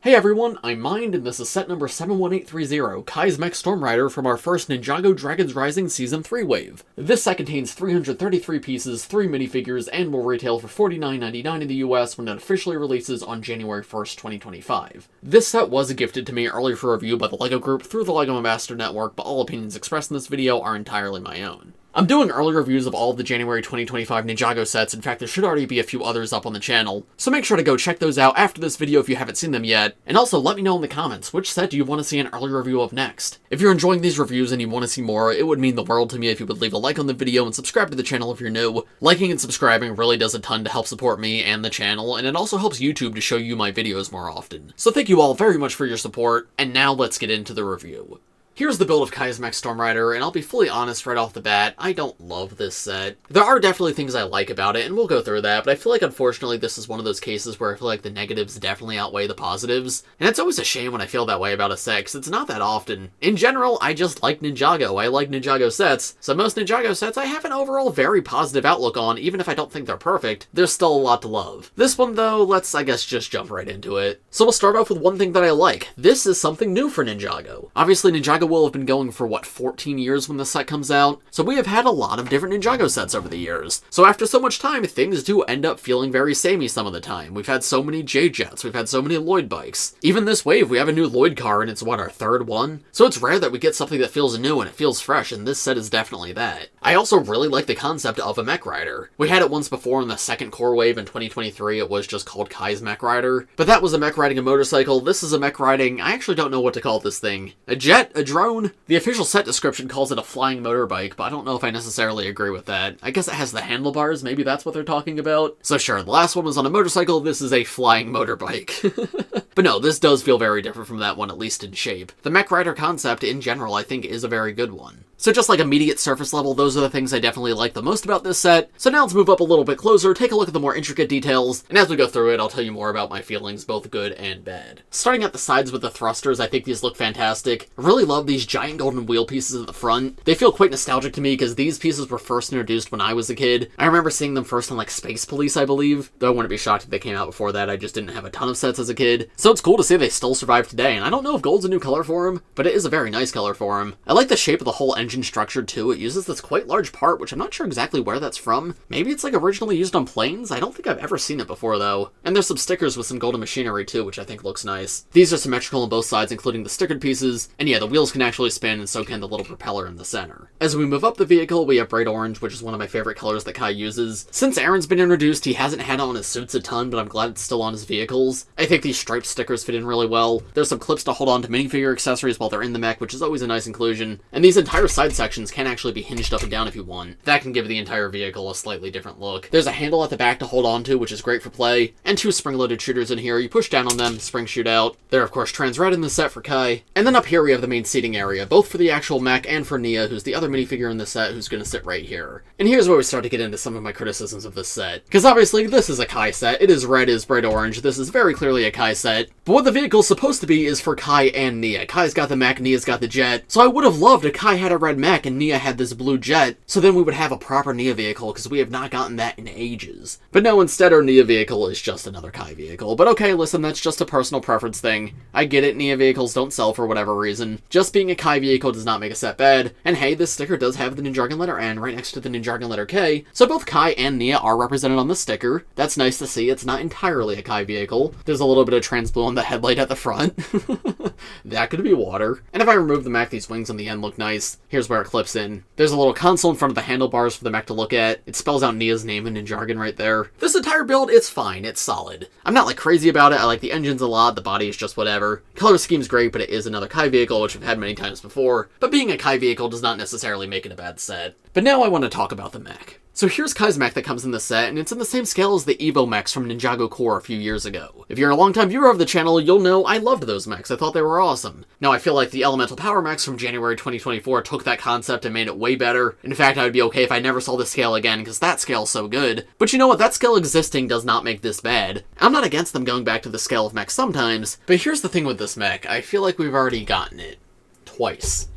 Hey everyone, I'm Mind, and this is set number 71830, Kai's Mech Storm Rider from our first Ninjago Dragons Rising Season 3 wave. This set contains 333 pieces, 3 minifigures, and will retail for $49.99 in the US when it officially releases on January 1st, 2025. This set was gifted to me earlier for review by the LEGO Group through the LEGO Ambassador Network, but all opinions expressed in this video are entirely my own. I'm doing early reviews of all of the January 2025 Ninjago sets. In fact, there should already be a few others up on the channel, so make sure to go check those out after this video if you haven't seen them yet, and also let me know in the comments, which set do you want to see an early review of next? If you're enjoying these reviews and you want to see more, it would mean the world to me if you would leave a like on the video and subscribe to the channel if you're new. Liking and subscribing really does a ton to help support me and the channel, and it also helps YouTube to show you my videos more often. So thank you all very much for your support, and now let's get into the review. Here's the build of Kai's Mech Storm Rider, and I'll be fully honest right off the bat, I don't love this set. There are definitely things I like about it, and we'll go through that, but I feel like unfortunately this is one of those cases where I feel like the negatives definitely outweigh the positives, and it's always a shame when I feel that way about a set, because it's not that often. In general, I just like Ninjago. I like Ninjago sets, so most Ninjago sets I have an overall very positive outlook on, even if I don't think they're perfect. There's still a lot to love. This one though, let's I guess just jump right into it. So we'll start off with one thing that I like. This is something new for Ninjago. Obviously Ninjago will have been going for, what, 14 years when the set comes out? So we have had a lot of different Ninjago sets over the years. So after so much time, things do end up feeling very samey some of the time. We've had so many J-Jets, we've had so many Lloyd bikes. Even this wave, we have a new Lloyd car, and it's, what, our third one? So it's rare that we get something that feels new and it feels fresh, and this set is definitely that. I also really like the concept of a mech rider. We had it once before in the second core wave in 2023, it was just called Kai's Mech Rider. But that was a mech riding a motorcycle, this is a mech riding, I actually don't know what to call this thing. A jet? A drone? The official set description calls it a flying motorbike, but I don't know if I necessarily agree with that. I guess it has the handlebars, maybe that's what they're talking about? So sure, the last one was on a motorcycle, this is a flying motorbike. But no, this does feel very different from that one, at least in shape. The mech rider concept, in general, I think is a very good one. So just like immediate surface level, those are the things I definitely like the most about this set. So now let's move up a little bit closer, take a look at the more intricate details, and as we go through it, I'll tell you more about my feelings, both good and bad. Starting at the sides with the thrusters, I think these look fantastic. I really love these giant golden wheel pieces at the front. They feel quite nostalgic to me because these pieces were first introduced when I was a kid. I remember seeing them first on like Space Police, I believe. Though I wouldn't be shocked if they came out before that, I just didn't have a ton of sets as a kid. So it's cool to see they still survive today, and I don't know if gold's a new color for them, but it is a very nice color for them. I like the shape of the whole engine structure too. It uses this quite large part, which I'm not sure exactly where that's from. Maybe it's like originally used on planes? I don't think I've ever seen it before though. And there's some stickers with some golden machinery too, which I think looks nice. These are symmetrical on both sides, including the stickered pieces, and yeah, the wheels can actually spin, and so can the little propeller in the center. As we move up the vehicle, we have bright orange, which is one of my favorite colors that Kai uses. Since Aaron's been introduced, he hasn't had it on his suits a ton, but I'm glad it's still on his vehicles. I think these striped stickers fit in really well. There's some clips to hold on to minifigure accessories while they're in the mech, which is always a nice inclusion. And these entire side sections can actually be hinged up and down if you want. That can give the entire vehicle a slightly different look. There's a handle at the back to hold on to, which is great for play, and 2 spring-loaded shooters in here. You push down on them, springs shoot out. They're of course trans red in the set for Kai. And then up here we have the main seating area, both for the actual mech and for Nya, who's the other minifigure in the set who's going to sit right here. And here's where we start to get into some of my criticisms of this set. Because obviously this is a Kai set, it is red, it is bright orange, this is very clearly a Kai set. But what the vehicle's supposed to be is for Kai and Nya. Kai's got the mech, Nya's got the jet. So I would have loved if Kai had a red mech and Nya had this blue jet, so then we would have a proper Nya vehicle, because we have not gotten that in ages. But no, instead our Nya vehicle is just another Kai vehicle. But okay, listen, that's just a personal preference thing. I get it, Nya vehicles don't sell for whatever reason. Just being a Kai vehicle does not make a set bad. And hey, this sticker does have the Ninjago letter N right next to the Ninjago letter K, so both Kai and Nya are represented on the sticker. That's nice to see. It's not entirely a Kai vehicle. There's a little bit of trans blue on the headlight at the front. That could be water. And if I remove the mech, these wings on the end look nice. Here's where it clips in. There's a little console in front of the handlebars for the mech to look at. It spells out Nya's name in Ninjago right there. This entire build, it's fine. It's solid. I'm not like crazy about it. I like the engines a lot. The body is just whatever. Color scheme's great, but it is another Kai vehicle, which I've had many times before. But being a Kai vehicle does not necessarily make it a bad set. But now I want to talk about the mech. So here's Kai's mech that comes in the set, and it's in the same scale as the Evo mechs from Ninjago Core a few years ago. If you're a longtime viewer of the channel, you'll know I loved those mechs. I thought they were awesome. Now I feel like the Elemental Power mechs from January 2024 took that concept and made it way better. In fact, I would be okay if I never saw this scale again, because that scale's so good. But you know what? That scale existing does not make this bad. I'm not against them going back to the scale of mechs sometimes, but here's the thing with this mech. I feel like we've already gotten it. Twice.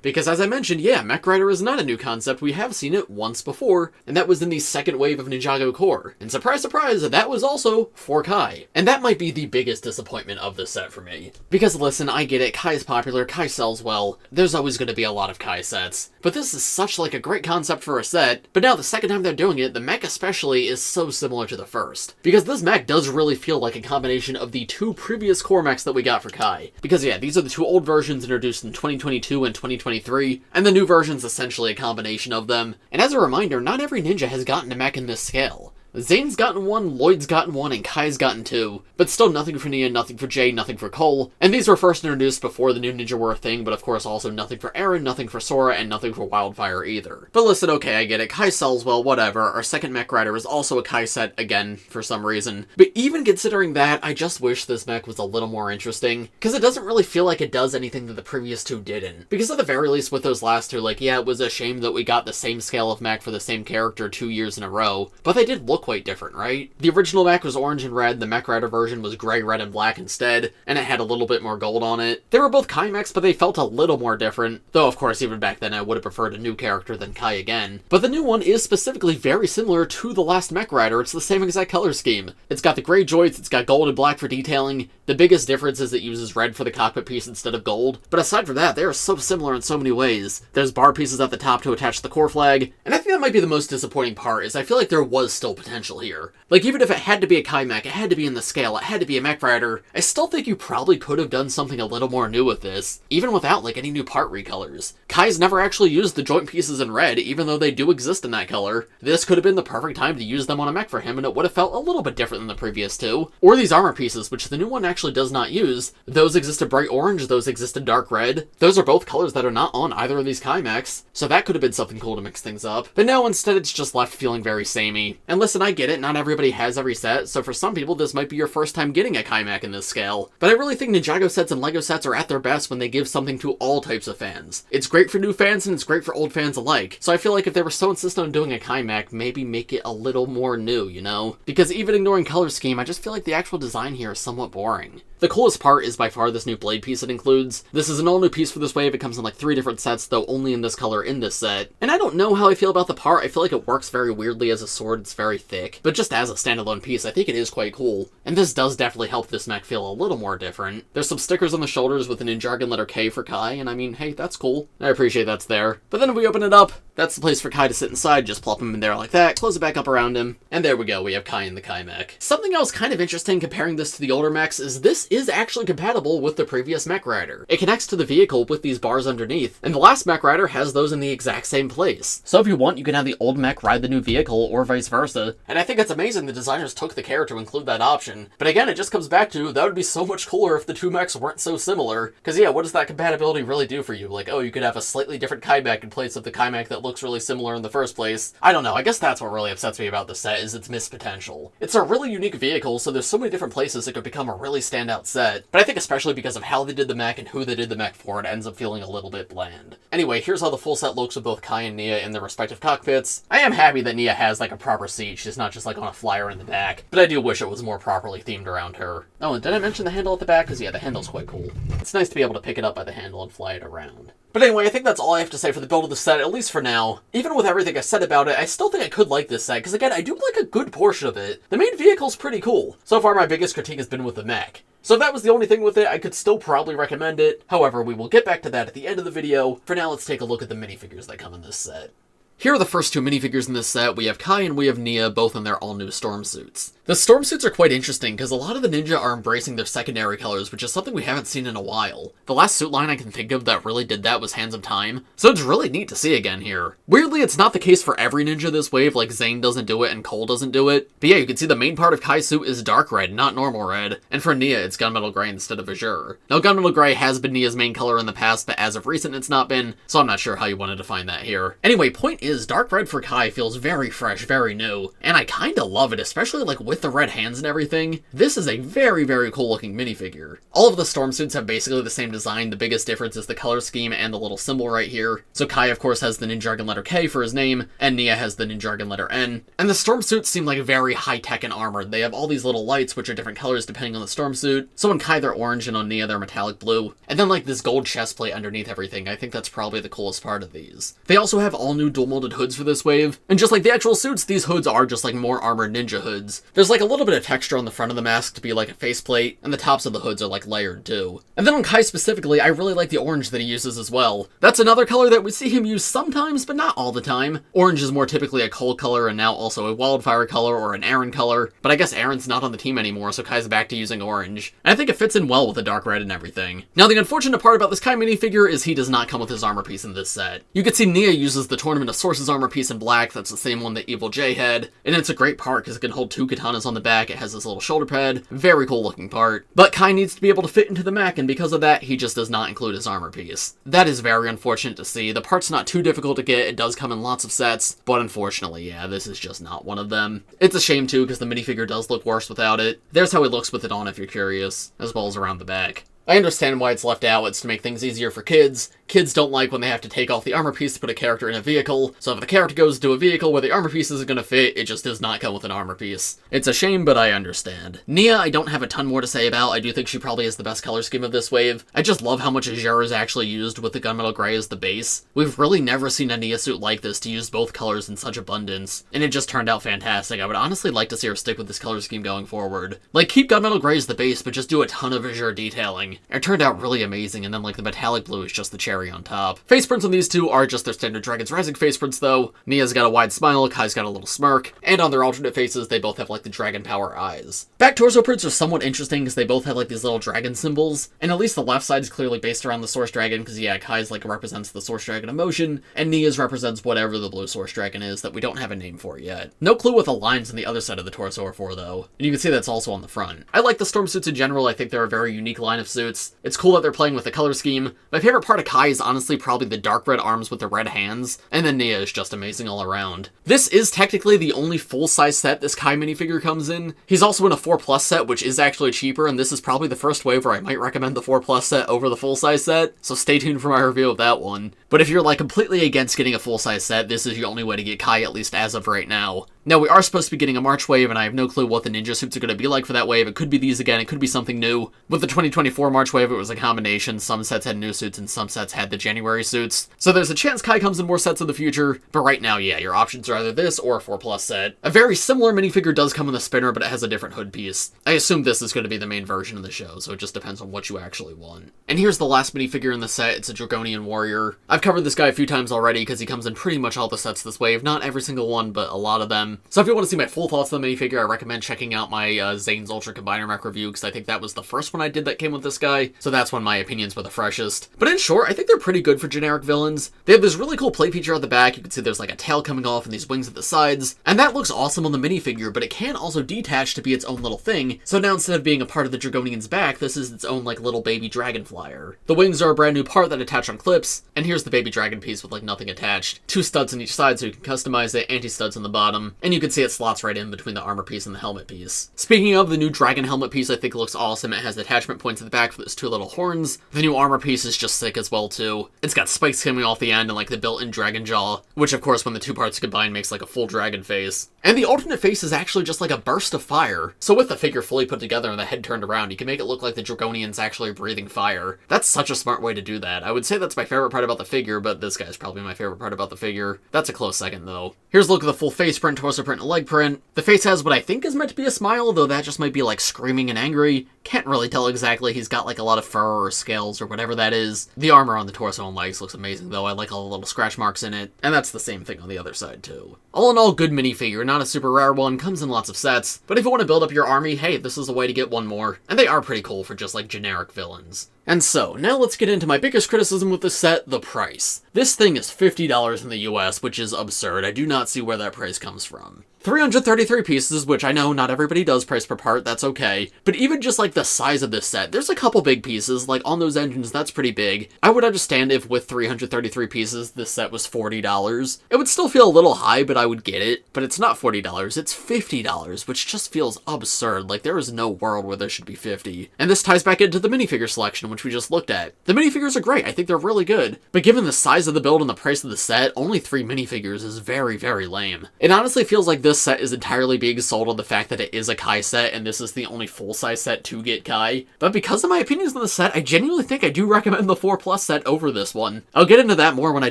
Because as I mentioned, yeah, Mech Rider is not a new concept, we have seen it once before, and that was in the second wave of Ninjago Core. And surprise, surprise, that was also for Kai. And that might be the biggest disappointment of this set for me. Because listen, I get it, Kai is popular, Kai sells well, there's always going to be a lot of Kai sets. But this is such like a great concept for a set, but now the second time they're doing it, the mech especially is so similar to the first. Because this mech does really feel like a combination of the two previous core mechs that we got for Kai. Because yeah, these are the two old versions introduced in 2022 and 2023, and the new version's essentially a combination of them. And as a reminder, not every ninja has gotten a mech in this scale. Zane's gotten one, Lloyd's gotten one, and Kai's gotten two, but still nothing for Nya, nothing for Jay, nothing for Cole, and these were first introduced before the new ninja were a thing, but of course also nothing for Aaron, nothing for Sora, and nothing for Wildfire either. But listen, okay, I get it, Kai sells well, whatever, our second Mech Rider is also a Kai set, again, for some reason, but even considering that, I just wish this mech was a little more interesting, because it doesn't really feel like it does anything that the previous two didn't. Because at the very least with those last two, like, yeah, it was a shame that we got the same scale of mech for the same character 2 years in a row, but they did look quite different, right? The original mech was orange and red, the Mech Rider version was gray, red, and black instead, and it had a little bit more gold on it. They were both Kai mechs, but they felt a little more different, though of course even back then I would have preferred a new character than Kai again. But the new one is specifically very similar to the last Mech Rider, it's the same exact color scheme. It's got the gray joints, it's got gold and black for detailing, the biggest difference is it uses red for the cockpit piece instead of gold, but aside from that, they are so similar in so many ways. There's bar pieces at the top to attach the core flag, and I think that might be the most disappointing part, is I feel like there was still potential here. Like, even if it had to be a Kai mech, it had to be in the scale, it had to be a Mech Rider, I still think you probably could have done something a little more new with this, even without, like, any new part recolors. Kai's never actually used the joint pieces in red, even though they do exist in that color. This could have been the perfect time to use them on a mech for him, and it would have felt a little bit different than the previous two. Or these armor pieces, which the new one actually does not use. Those exist in bright orange, those exist in dark red. Those are both colors that are not on either of these Kai mechs, so that could have been something cool to mix things up. But no, instead it's just left feeling very samey. And listen, I get it, not everybody has every set, so for some people this might be your first time getting a Kai mech in this scale. But I really think Ninjago sets and LEGO sets are at their best when they give something to all types of fans. It's great for new fans and it's great for old fans alike. So I feel like if they were so insistent on doing a Kai mech, maybe make it a little more new, you know? Because even ignoring color scheme, I just feel like the actual design here is somewhat boring. The coolest part is by far this new blade piece it includes. This is an all new piece for this wave, it comes in like 3 different sets, though only in this color in this set. And I don't know how I feel about the part, I feel like it works very weirdly as a sword, it's very thick. But just as a standalone piece, I think it is quite cool. And this does definitely help this mech feel a little more different. There's some stickers on the shoulders with the Ninjago letter K for Kai, and I mean, hey, that's cool. I appreciate that's there. But then if we open it up, that's the place for Kai to sit inside, just plop him in there like that, close it back up around him, and there we go, we have Kai in the Kai mech. Something else kind of interesting comparing this to the older mechs is this is actually compatible with the previous Mech Rider. It connects to the vehicle with these bars underneath, and the last Mech Rider has those in the exact same place. So if you want, you can have the old mech ride the new vehicle, or vice versa. And I think it's amazing the designers took the care to include that option. But again, it just comes back to, that would be so much cooler if the two mechs weren't so similar. Because yeah, what does that compatibility really do for you? Like, oh, you could have a slightly different Kai mech in place of the Kai mech that looks really similar in the first place. I don't know, I guess that's what really upsets me about the set, is its missed potential. It's a really unique vehicle, so there's so many different places it could become a really standout set. But I think especially because of how they did the mech and who they did the mech for, it ends up feeling a little bit bland. Anyway, here's how the full set looks with both Kai and Nya in their respective cockpits. I am happy that Nya has like a proper seat, she's not just like on a flyer in the back, but I do wish it was more properly themed around her. Oh, and did I mention the handle at the back? Because yeah, the handle's quite cool. It's nice to be able to pick it up by the handle and fly it around. But anyway, I think that's all I have to say for the build of the set, at least for now. Even with everything I said about it, I still think I could like this set, because again, I do like a good portion of it. The main vehicle's pretty cool. So far, my biggest critique has been with the mech. So if that was the only thing with it, I could still probably recommend it. However, we will get back to that at the end of the video. For now, let's take a look at the minifigures that come in this set. Here are the first two minifigures in this set. We have Kai and we have Nya, both in their all-new storm suits. The storm suits are quite interesting because a lot of the ninja are embracing their secondary colors, which is something we haven't seen in a while. The last suit line I can think of that really did that was Hands of Time, so it's really neat to see again here. Weirdly, it's not the case for every ninja this wave, like Zane doesn't do it and Cole doesn't do it. But yeah, you can see the main part of Kai's suit is dark red, not normal red, and for Nya, it's gunmetal gray instead of azure. Now, gunmetal gray has been Nya's main color in the past, but as of recent, it's not been, so I'm not sure how you want to define that here. Anyway, point is, dark red for Kai feels very fresh, very new, and I kinda love it, especially like with the red hands and everything. This is a very, very cool looking minifigure. All of the storm suits have basically the same design, the biggest difference is the color scheme and the little symbol right here. So Kai of course has the Ninjago letter K for his name, and Nya has the Ninjago letter N. And the storm suits seem like very high-tech and armored. They have all these little lights which are different colors depending on the storm suit. So on Kai they're orange and on Nya they're metallic blue. And then like this gold chest plate underneath everything. I think that's probably the coolest part of these. They also have all new dual molded hoods for this wave. And just like the actual suits, these hoods are just like more armored ninja hoods. There's like a little bit of texture on the front of the mask to be like a faceplate, and the tops of the hoods are like layered too. And then on Kai specifically, I really like the orange that he uses as well. That's another color that we see him use sometimes, but not all the time. Orange is more typically a cold color and now also a wildfire color or an Aaron color, but I guess Aaron's not on the team anymore, so Kai's back to using orange. And I think it fits in well with the dark red and everything. Now the unfortunate part about this Kai minifigure is he does not come with his armor piece in this set. You can see Nya uses the Tournament of Sources armor piece in black, that's the same one that Evil J had, and it's a great part because it can hold 2 katanas on the back, it has this little shoulder pad, very cool looking part. But Kai needs to be able to fit into the mech, and because of that, he just does not include his armor piece. That is very unfortunate to see. The part's not too difficult to get, it does come in lots of sets, but unfortunately, yeah, this is just not one of them. It's a shame too, because the minifigure does look worse without it. There's how he looks with it on if you're curious, as well as around the back. I understand why it's left out, it's to make things easier for kids. Kids don't like when they have to take off the armor piece to put a character in a vehicle, so if the character goes to a vehicle where the armor piece isn't gonna fit, it just does not come with an armor piece. It's a shame, but I understand. Nya, I don't have a ton more to say about. I do think she probably has the best color scheme of this wave. I just love how much Azure is actually used with the gunmetal gray as the base. We've really never seen a Nya suit like this to use both colors in such abundance, and it just turned out fantastic. I would honestly like to see her stick with this color scheme going forward. Like, keep gunmetal gray as the base, but just do a ton of Azure detailing. It turned out really amazing, and then like the metallic blue is just the cherry on top. Face prints on these two are just their standard Dragons Rising face prints though. Nya's got a wide smile, Kai's got a little smirk, and on their alternate faces they both have like the dragon power eyes. Back torso prints are somewhat interesting because they both have like these little dragon symbols, and at least the left side is clearly based around the source dragon because yeah, Kai's like represents the source dragon emotion, and Nya's represents whatever the blue source dragon is that we don't have a name for yet. No clue what the lines on the other side of the torso are for though, and you can see that's also on the front. I like the storm suits in general. I think they're a very unique line of suits. It's cool that they're playing with the color scheme. My favorite part of Kai is honestly probably the dark red arms with the red hands, and then Nya is just amazing all around. This is technically the only full-size set this Kai minifigure comes in. He's also in a 4+ set, which is actually cheaper, and this is probably the first wave where I might recommend the 4+ set over the full-size set, so stay tuned for my review of that one. But if you're like completely against getting a full-size set, this is the only way to get Kai, at least as of right now. Now, we are supposed to be getting a March wave, and I have no clue what the ninja suits are going to be like for that wave. It could be these again, it could be something new. With the 2024 March wave, it was a combination. Some sets had new suits, and some sets had the January suits. So there's a chance Kai comes in more sets in the future, but right now, yeah, your options are either this or a 4+ set. A very similar minifigure does come in the spinner, but it has a different hood piece. I assume this is going to be the main version of the show, so it just depends on what you actually want. And here's the last minifigure in the set. It's a Dragonian Warrior. I've covered this guy a few times already, because he comes in pretty much all the sets this wave. Not every single one, but a lot of them. So if you want to see my full thoughts on the minifigure, I recommend checking out my Zane's Ultra Combiner Mech review, because I think that was the first one I did that came with this guy, so that's when my opinions were the freshest. But in short, I think they're pretty good for generic villains. They have this really cool plate feature at the back. You can see there's like a tail coming off and these wings at the sides, and that looks awesome on the minifigure, but it can also detach to be its own little thing, so now instead of being a part of the Dragonian's back, this is its own like little baby dragon flyer. The wings are a brand new part that attach on clips, and here's the baby dragon piece with like nothing attached. 2 studs on each side so you can customize it, anti-studs on the bottom, and you can see it slots right in between the armor piece and the helmet piece. Speaking of, the new dragon helmet piece I think looks awesome. It has attachment points at the back for those 2 little horns. The new armor piece is just sick as well too. It's got spikes coming off the end and like the built-in dragon jaw, which of course when the 2 parts combine makes like a full dragon face. And the alternate face is actually just like a burst of fire. So with the figure fully put together and the head turned around, you can make it look like the Dragonian's actually breathing fire. That's such a smart way to do that. I would say that's my favorite part about the figure, but this guy's probably my favorite part about the figure. That's a close second though. Here's a look at the full face print, torso print, and leg print. The face has what I think is meant to be a smile, though that just might be like screaming and angry. Can't really tell exactly. He's got like a lot of fur or scales or whatever that is. The armor on the torso and legs looks amazing though. I like all the little scratch marks in it, and that's the same thing on the other side too. All in all, good minifigure, not a super rare one, comes in lots of sets, but if you want to build up your army, hey, this is a way to get one more, and they are pretty cool for just like generic villains. And so, now let's get into my biggest criticism with this set, the price. This thing is $50 in the US, which is absurd. I do not see where that price comes from. 333 pieces, which I know not everybody does price per part, that's okay. But even just like the size of this set, there's a couple big pieces, like on those engines, that's pretty big. I would understand if with 333 pieces, this set was $40. It would still feel a little high, but I would get it. But it's not $40, it's $50, which just feels absurd. Like there is no world where there should be 50. And this ties back into the minifigure selection, which we just looked at. The minifigures are great, I think they're really good. But given the size of the build and the price of the set, only 3 minifigures is very, very lame. It honestly feels like this set is entirely being sold on the fact that it is a Kai set, and this is the only full-size set to get Kai. But because of my opinions on the set, I genuinely think I do recommend the 4+ set over this one. I'll get into that more when I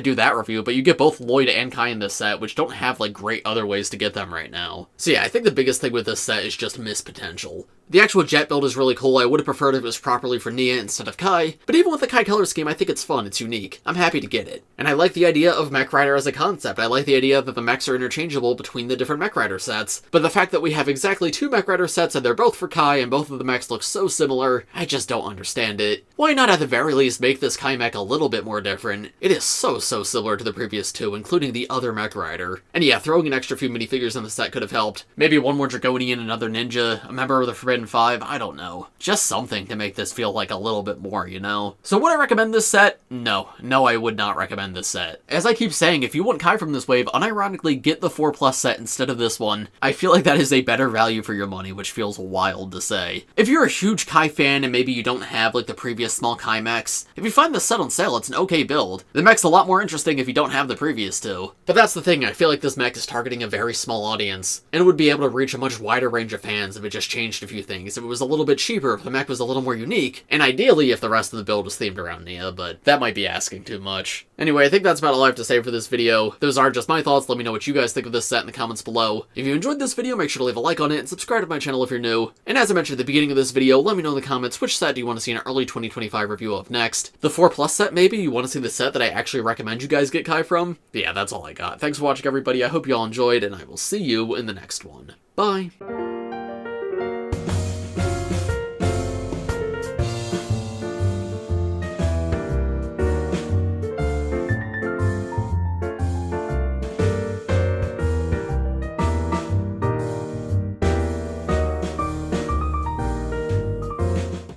do that review, but you get both Lloyd and Kai in this set, which don't have like great other ways to get them right now. So yeah, I think the biggest thing with this set is just missed potential. The actual jet build is really cool. I would have preferred if it was properly for Nya instead of Kai, but even with the Kai color scheme, I think it's fun, it's unique. I'm happy to get it. And I like the idea of Mech Rider as a concept. I like the idea that the mechs are interchangeable between the different Mech Rider sets, but the fact that we have exactly 2 Mech Rider sets and they're both for Kai and both of the mechs look so similar, I just don't understand it. Why not at the very least make this Kai mech a little bit more different? It is so similar to the previous 2, including the other Mech Rider. And yeah, throwing an extra few minifigures in the set could have helped. Maybe one more Dragonian, another Ninja, a member of the Forbidden 5, I don't know. Just something to make this feel like a little bit more, you know? So would I recommend this set? No, I would not recommend this set. As I keep saying, if you want Kai from this wave, unironically get the 4+ set instead of this one. I feel like that is a better value for your money, which feels wild to say. If you're a huge Kai fan and maybe you don't have like the previous small Kai mechs, if you find this set on sale, it's an okay build. The mech's a lot more interesting if you don't have the previous 2. But that's the thing, I feel like this mech is targeting a very small audience, and it would be able to reach a much wider range of fans if it just changed a few things, if it was a little bit cheaper, if the mech was a little more unique, and ideally if the rest of the build was themed around Nya, but that might be asking too much. Anyway, I think that's about all I have to say for this video. Those are just my thoughts. Let me know what you guys think of this set in the comments below. If you enjoyed this video, make sure to leave a like on it and subscribe to my channel if you're new. And as I mentioned at the beginning of this video, let me know in the comments which set do you want to see an early 2025 review of next. The 4+ set maybe? You want to see the set that I actually recommend you guys get Kai from? But yeah, that's all I got. Thanks for watching everybody, I hope you all enjoyed, and I will see you in the next one. Bye!